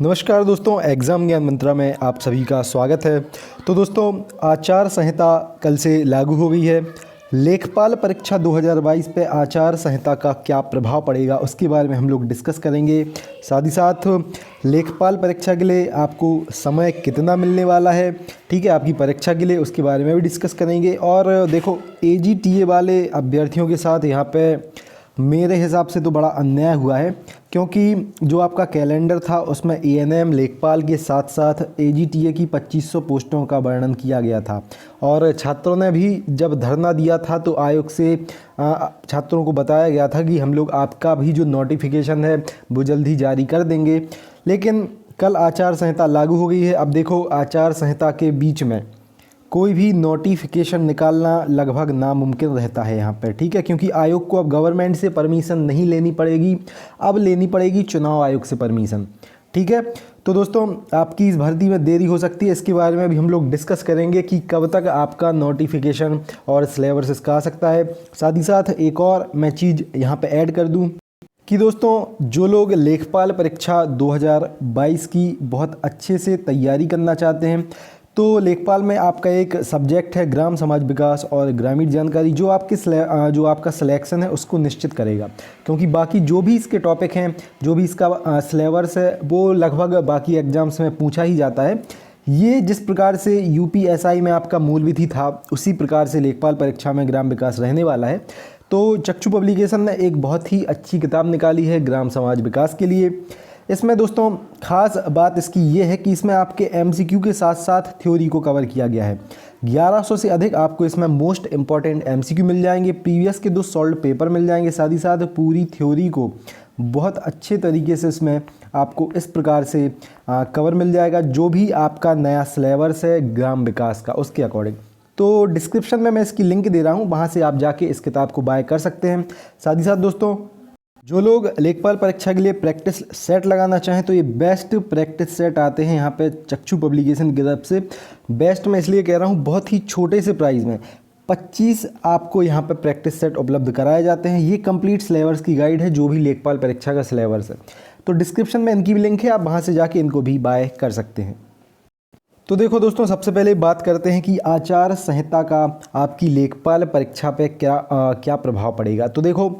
नमस्कार दोस्तों, एग्ज़ाम ज्ञान मंत्रा में आप सभी का स्वागत है। तो दोस्तों, आचार संहिता कल से लागू हो गई है। लेखपाल परीक्षा 2022 पे आचार संहिता का क्या प्रभाव पड़ेगा उसके बारे में हम लोग डिस्कस करेंगे। साथ ही साथ लेखपाल परीक्षा के लिए आपको समय कितना मिलने वाला है, ठीक है, आपकी परीक्षा के लिए, उसके बारे में भी डिस्कस करेंगे। और देखो, एजीटीए वाले अभ्यर्थियों के साथ यहाँ पे मेरे हिसाब से तो बड़ा अन्याय हुआ है, क्योंकि जो आपका कैलेंडर था उसमें एएनएम लेखपाल के साथ साथ एजीटीए की 2500 पोस्टों का वर्णन किया गया था। और छात्रों ने भी जब धरना दिया था तो आयोग से छात्रों को बताया गया था कि हम लोग आपका भी जो नोटिफिकेशन है वो जल्द ही जारी कर देंगे। लेकिन कल आचार संहिता लागू हो गई है। अब देखो, आचार संहिता के बीच में कोई भी नोटिफिकेशन निकालना लगभग नामुमकिन रहता है यहाँ पर, ठीक है, क्योंकि आयोग को अब गवर्नमेंट से परमिशन नहीं लेनी पड़ेगी, अब लेनी पड़ेगी चुनाव आयोग से परमिशन, ठीक है। तो दोस्तों, आपकी इस भर्ती में देरी हो सकती है, इसके बारे में भी हम लोग डिस्कस करेंगे कि कब तक आपका नोटिफिकेशन और सिलेबस इसका आ सकता है। साथ ही साथ एक और मैं चीज़ यहाँ पर ऐड कर दूँ कि दोस्तों, जो लोग लेखपाल परीक्षा 2022 की बहुत अच्छे से तैयारी करना चाहते हैं, तो लेखपाल में आपका एक सब्जेक्ट है ग्राम समाज विकास और ग्रामीण जानकारी, जो जो आपका सिलेक्शन है उसको निश्चित करेगा। क्योंकि बाकी जो भी इसके टॉपिक हैं, जो भी इसका सिलेबस है, वो लगभग बाकी एग्जाम्स में पूछा ही जाता है। ये जिस प्रकार से यूपीएसआई में आपका मूल विधि था, उसी प्रकार से लेखपाल परीक्षा में ग्राम विकास रहने वाला है। तो चक्षु पब्लिकेशन ने एक बहुत ही अच्छी किताब निकाली है ग्राम समाज विकास के लिए। इसमें दोस्तों खास बात इसकी ये है कि इसमें आपके एमसीक्यू के साथ साथ थ्योरी को कवर किया गया है। 1100 से अधिक आपको इसमें मोस्ट इंपॉर्टेंट एमसीक्यू मिल जाएंगे, प्रीवियस के 2 सॉल्व पेपर मिल जाएंगे, साथ ही साथ पूरी थ्योरी को बहुत अच्छे तरीके से इसमें आपको इस प्रकार से कवर मिल जाएगा, जो भी आपका नया सिलेबस है ग्राम विकास का, उसके अकॉर्डिंग। तो डिस्क्रिप्शन में मैं इसकी लिंक दे रहा हूँ, वहाँ से आप जाके इस किताब को बाय कर सकते हैं। साथ ही साथ दोस्तों, जो लोग लेखपाल परीक्षा के लिए प्रैक्टिस सेट लगाना चाहें तो ये बेस्ट प्रैक्टिस सेट आते हैं यहाँ पे चक्षु पब्लिकेशन की तरफ से। बेस्ट मैं इसलिए कह रहा हूँ, बहुत ही छोटे से प्राइस में 25 आपको यहाँ पे प्रैक्टिस सेट उपलब्ध कराए जाते हैं। ये कंप्लीट सिलेबस की गाइड है, जो भी लेखपाल परीक्षा का सिलेबस है। तो डिस्क्रिप्शन में इनकी भी लिंक है, आप वहाँ से जाके इनको भी बाय कर सकते हैं। तो देखो दोस्तों, सबसे पहले बात करते हैं कि आचार संहिता का आपकी लेखपाल परीक्षा पे क्या प्रभाव पड़ेगा। तो देखो,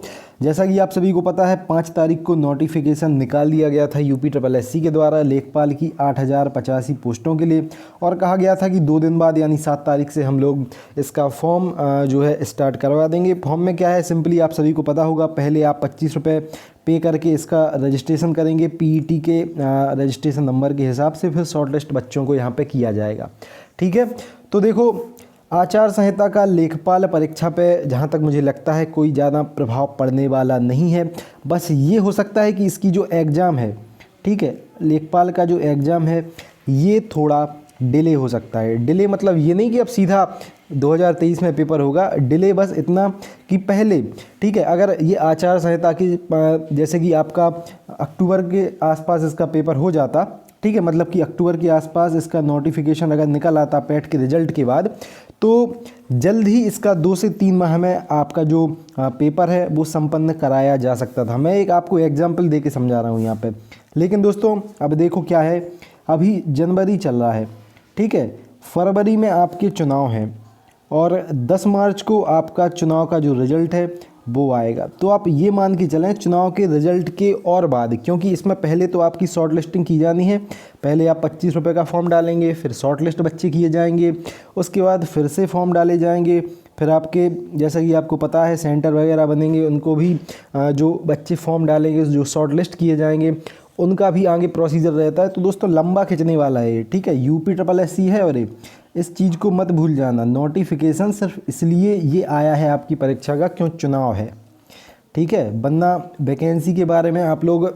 जैसा कि आप सभी को पता है, 5 तारीख को नोटिफिकेशन निकाल दिया गया था यूपीएससी के द्वारा लेखपाल की 8085 पोस्टों के लिए, और कहा गया था कि 2 दिन बाद यानी 7 तारीख से हम लोग इसका फॉर्म जो है स्टार्ट करवा देंगे। फॉर्म में क्या है, सिंपली आप सभी को पता होगा, पहले आप 25 रुपये पे करके इसका रजिस्ट्रेशन करेंगे पीईटी के रजिस्ट्रेशन नंबर के हिसाब से, फिर शॉर्टलिस्ट बच्चों को यहाँ पे किया जाएगा, ठीक है। तो देखो, आचार संहिता का लेखपाल परीक्षा पे जहाँ तक मुझे लगता है कोई ज़्यादा प्रभाव पड़ने वाला नहीं है। बस ये हो सकता है कि इसकी जो एग्ज़ाम है, ठीक है, लेखपाल का जो एग्ज़ाम है ये थोड़ा डिले हो सकता है। डिले मतलब ये नहीं कि अब सीधा 2023 में पेपर होगा, डिले बस इतना कि पहले, ठीक है, अगर ये आचार संहिता की जैसे कि आपका अक्टूबर के आसपास इसका पेपर हो जाता, ठीक है, मतलब कि अक्टूबर के आसपास इसका नोटिफिकेशन अगर निकल आता पेट के रिजल्ट के बाद, तो जल्द ही इसका 2 से 3 माह में आपका जो पेपर है वो संपन्न कराया जा सकता था। मैं एक आपको एग्जांपल दे के समझा रहा हूँ यहाँ पे। लेकिन दोस्तों, अब देखो क्या है, अभी जनवरी चल रहा है, ठीक है, फरवरी में आपके चुनाव हैं और 10 मार्च को आपका चुनाव का जो रिज़ल्ट है वो आएगा। तो आप ये मान के चलें, चुनाव के रिज़ल्ट के और बाद, क्योंकि इसमें पहले तो आपकी शॉर्ट लिस्टिंग की जानी है, पहले आप 25 रुपये का फॉर्म डालेंगे, फिर शॉर्ट लिस्ट बच्चे किए जाएंगे, उसके बाद फिर से फॉर्म डाले जाएंगे, फिर आपके जैसा कि आपको पता है सेंटर वगैरह बनेंगे, उनको भी जो बच्चे फॉर्म डालेंगे, जो शॉर्ट लिस्ट किए जाएंगे, उनका भी आगे प्रोसीजर रहता है। तो दोस्तों, लंबा खिंचने वाला है, ठीक है, यूपीएससी है। और इस चीज़ को मत भूल जाना, नोटिफिकेशन सिर्फ इसलिए ये आया है आपकी परीक्षा का क्यों चुनाव है, ठीक है, वरना वैकेंसी के बारे में आप लोग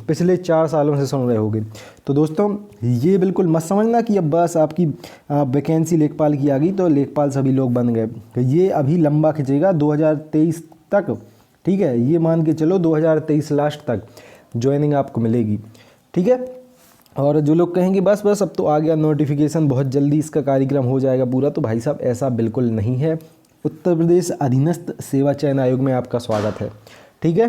पिछले 4 सालों से सुन रहे होंगे। तो दोस्तों, ये बिल्कुल मत समझना कि अब बस आपकी वैकेंसी लेखपाल की आ गई तो लेखपाल सभी लोग बन गए। तो ये अभी लंबा खिंचेगा 2023 तक, ठीक है, ये मान के चलो 2023 लास्ट तक ज्वाइनिंग आपको मिलेगी, ठीक है। और जो लोग कहेंगे बस बस अब तो आ गया नोटिफिकेशन, बहुत जल्दी इसका कार्यक्रम हो जाएगा पूरा, तो भाई साहब ऐसा बिल्कुल नहीं है। उत्तर प्रदेश अधीनस्थ सेवा चयन आयोग में आपका स्वागत है, ठीक है।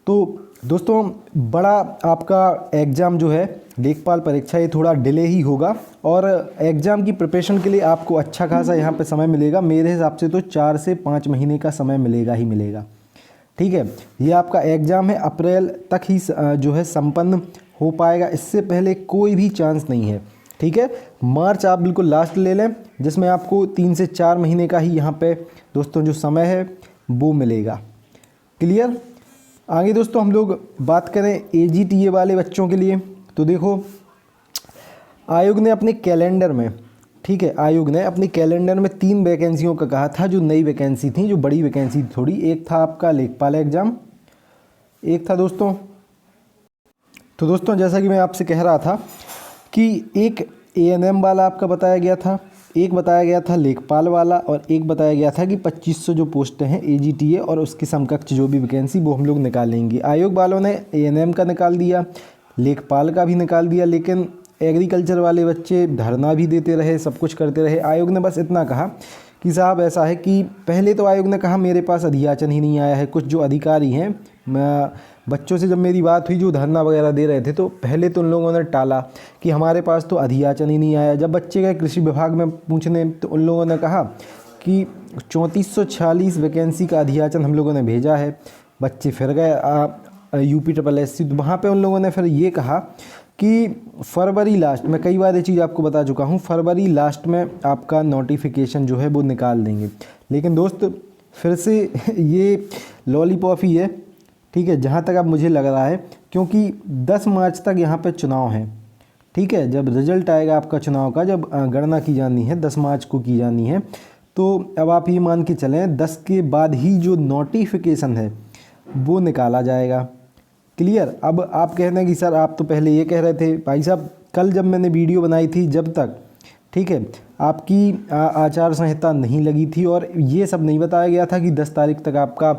तो दोस्तों बड़ा आपका एग्ज़ाम जो है लेखपाल परीक्षा ये थोड़ा डिले ही होगा और एग्ज़ाम की प्रिपरेशन के लिए आपको अच्छा खासा यहाँ पे समय मिलेगा। मेरे हिसाब से तो 4 से 5 महीने का समय मिलेगा ही मिलेगा। ठीक है, ये आपका एग्ज़ाम है, अप्रैल तक ही जो है संपन्न हो पाएगा, इससे पहले कोई भी चांस नहीं है। ठीक है, मार्च आप बिल्कुल लास्ट ले लें जिसमें आपको 3 से 4 महीने का ही यहाँ पे दोस्तों जो समय है वो मिलेगा। क्लियर। आगे दोस्तों हम लोग बात करें AGTA वाले बच्चों के लिए, तो देखो आयोग ने अपने कैलेंडर में, ठीक है, आयोग ने अपने कैलेंडर में 3 वैकेंसियों का कहा था जो नई वैकेंसी थी, जो बड़ी वैकेंसी थोड़ी। एक था आपका लेखपाल एग्ज़ाम, एक था दोस्तों, तो दोस्तों जैसा कि मैं आपसे कह रहा था कि एक ANM वाला आपका बताया गया था, एक बताया गया था लेखपाल वाला, और एक बताया गया था कि 2500 जो पोस्टें हैं AGTA और उसके समकक्ष जो भी वैकेंसी वो हम लोग निकालेंगे। आयोग वालों ने ANM का निकाल दिया, लेखपाल का भी निकाल दिया, लेकिन एग्रीकल्चर वाले बच्चे धरना भी देते रहे, सब कुछ करते रहे। आयोग ने बस इतना कहा कि साहब ऐसा है कि पहले तो आयोग ने कहा मेरे पास अधियाचन ही नहीं आया है। कुछ जो अधिकारी हैं, मैं बच्चों से जब मेरी बात हुई जो धरना वगैरह दे रहे थे, तो पहले तो उन लोगों ने टाला कि हमारे पास तो अधियाचन ही नहीं आया। जब बच्चे गए कृषि विभाग में पूछने तो उन लोगों ने कहा कि 3446 वैकेंसी का अधियाचन हम लोगों ने भेजा है। बच्चे फिर गए UPSSC, तो वहाँ पे उन लोगों ने फिर ये कहा कि फरवरी लास्ट में, कई बार ये चीज़ आपको बता चुका हूँ, फरवरी लास्ट में आपका नोटिफिकेशन जो है वो निकाल देंगे। लेकिन दोस्त फिर से ये लॉलीपॉप ही है, ठीक है, जहाँ तक अब मुझे लग रहा है, क्योंकि 10 मार्च तक यहाँ पे चुनाव है। ठीक है, जब रिजल्ट आएगा आपका चुनाव का, जब गणना की जानी है 10 मार्च को की जानी है, तो अब आप ये मान के चलें 10 के बाद ही जो नोटिफिकेशन है वो निकाला जाएगा। क्लियर। अब आप कह रहे हैं कि सर आप तो पहले ये कह रहे थे। भाई साहब कल जब मैंने वीडियो बनाई थी जब तक, ठीक है, आपकी आचार संहिता नहीं लगी थी और ये सब नहीं बताया गया था कि 10 तारीख तक आपका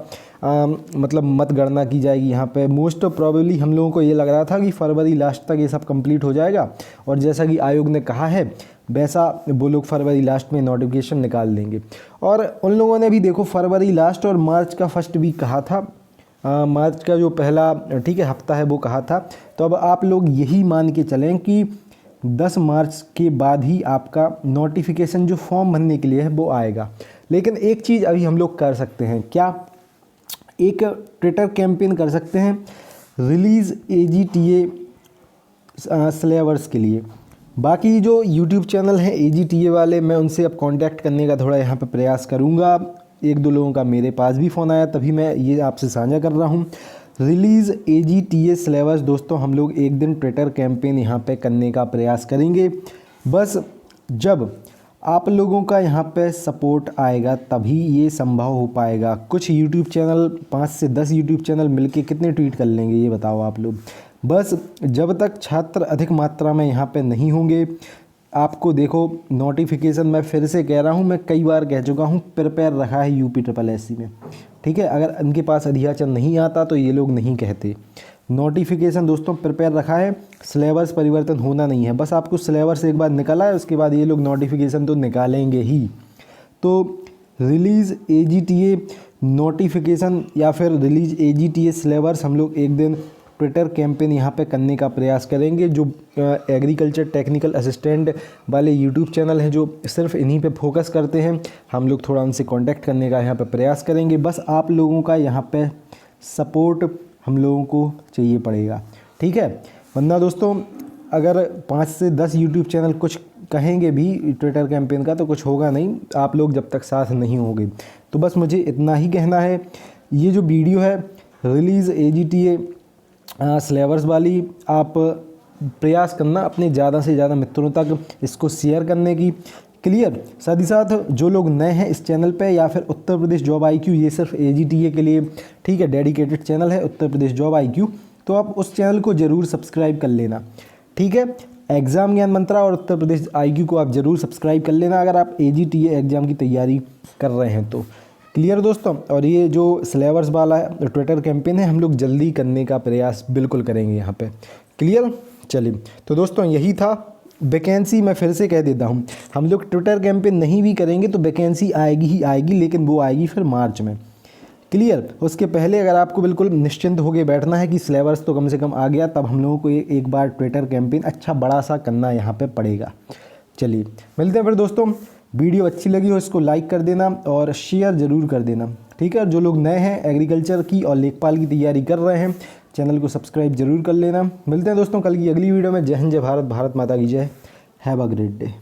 मतलब मतगणना की जाएगी। यहाँ पे मोस्ट प्रोबेबली हम लोगों को ये लग रहा था कि फरवरी लास्ट तक ये सब कंप्लीट हो जाएगा, और जैसा कि आयोग ने कहा है वैसा वो लोग फरवरी लास्ट में नोटिफिकेशन निकाल देंगे। और उन लोगों ने भी देखो फरवरी लास्ट और मार्च का फर्स्ट वीक कहा था, मार्च का जो पहला, ठीक है, हफ्ता है वो कहा था। तो अब आप लोग यही मान के चलें कि 10 मार्च के बाद ही आपका नोटिफिकेशन जो फॉर्म भरने के लिए है वो आएगा। लेकिन एक चीज़ अभी हम लोग कर सकते हैं, क्या, एक ट्विटर कैंपेन कर सकते हैं रिलीज़ AGTA सिलेबस के लिए। बाकी जो यूट्यूब चैनल हैं AGTA वाले, मैं उनसे अब कांटेक्ट करने का थोड़ा यहाँ पे प्रयास करूँगा। 1-2 लोगों का मेरे पास भी फ़ोन आया, तभी मैं ये आपसे साझा कर रहा हूँ। रिलीज़ AGTA सिलेबस दोस्तों हम लोग एक दिन ट्विटर कैंपेन यहाँ पे करने का प्रयास करेंगे। बस जब आप लोगों का यहाँ पे सपोर्ट आएगा तभी ये संभव हो पाएगा। कुछ यूट्यूब चैनल, 5 से 10 यूट्यूब चैनल मिलके कितने ट्वीट कर लेंगे ये बताओ आप लोग। बस जब तक छात्र अधिक मात्रा में यहाँ पे नहीं होंगे, आपको देखो नोटिफिकेशन, मैं फिर से कह रहा हूँ, मैं कई बार कह चुका हूँ, प्रिपेयर रखा है UPSSC में। ठीक है, अगर इनके पास अधियाचन नहीं आता तो ये लोग नहीं कहते। नोटिफिकेशन दोस्तों प्रिपेयर रखा है, सिलेबस परिवर्तन होना नहीं है। बस आपको सिलेबस एक बार निकला है, उसके बाद ये लोग नोटिफिकेशन तो निकालेंगे ही। तो रिलीज़ AGTA नोटिफिकेशन या फिर रिलीज़ AGTA सिलेबस हम लोग एक दिन ट्विटर कैंपेन यहाँ पे करने का प्रयास करेंगे। जो एग्रीकल्चर टेक्निकल असिस्टेंट वाले यूट्यूब चैनल हैं जो सिर्फ इन्हीं पे फोकस करते हैं, हम लोग थोड़ा उनसे कांटेक्ट करने का यहाँ पे प्रयास करेंगे। बस आप लोगों का यहाँ पे सपोर्ट हम लोगों को चाहिए पड़ेगा, ठीक है। वरना दोस्तों अगर 5 से 10 यूट्यूब चैनल कुछ कहेंगे भी ट्विटर कैंपेन का तो कुछ होगा नहीं, आप लोग जब तक साथ नहीं होंगे। तो बस मुझे इतना ही कहना है। ये जो वीडियो है रिलीज़ AGTA सिलेबस वाली, आप प्रयास करना अपने ज़्यादा से ज़्यादा मित्रों तक इसको शेयर करने की। क्लियर। साथ ही साथ जो लोग नए हैं इस चैनल पे, या फिर उत्तर प्रदेश जॉब IQ, ये सिर्फ AGTA के लिए, ठीक है, डेडिकेटेड चैनल है उत्तर प्रदेश जॉब IQ, तो आप उस चैनल को ज़रूर सब्सक्राइब कर लेना, ठीक है। एग्ज़ाम ज्ञान मंत्रा और उत्तर प्रदेश IQ को आप ज़रूर सब्सक्राइब कर लेना अगर आप AGTA एग्ज़ाम की तैयारी कर रहे हैं तो। क्लियर दोस्तों। और ये जो सिलेबस वाला ट्विटर कैंपेन है हम लोग जल्दी करने का प्रयास बिल्कुल करेंगे यहाँ पे। क्लियर। चलिए तो दोस्तों यही था। वैकेंसी मैं फिर से कह देता हूँ, हम लोग ट्विटर कैंपेन नहीं भी करेंगे तो वैकेंसी आएगी ही आएगी, लेकिन वो आएगी फिर मार्च में। क्लियर। उसके पहले अगर आपको बिल्कुल निश्चिंत होकर बैठना है कि सिलेबस तो कम से कम आ गया, तब हम लोगों को एक बार ट्विटर कैंपेन अच्छा बड़ा सा करना यहाँ पे पड़ेगा। चलिए मिलते हैं फिर दोस्तों। वीडियो अच्छी लगी हो इसको लाइक कर देना और शेयर ज़रूर कर देना, ठीक है। जो लोग नए हैं एग्रीकल्चर की और लेखपाल की तैयारी कर रहे हैं, चैनल को सब्सक्राइब जरूर कर लेना। मिलते हैं दोस्तों कल की अगली वीडियो में। जय हिंद, जय भारत, भारत माता की जय। Have a great day.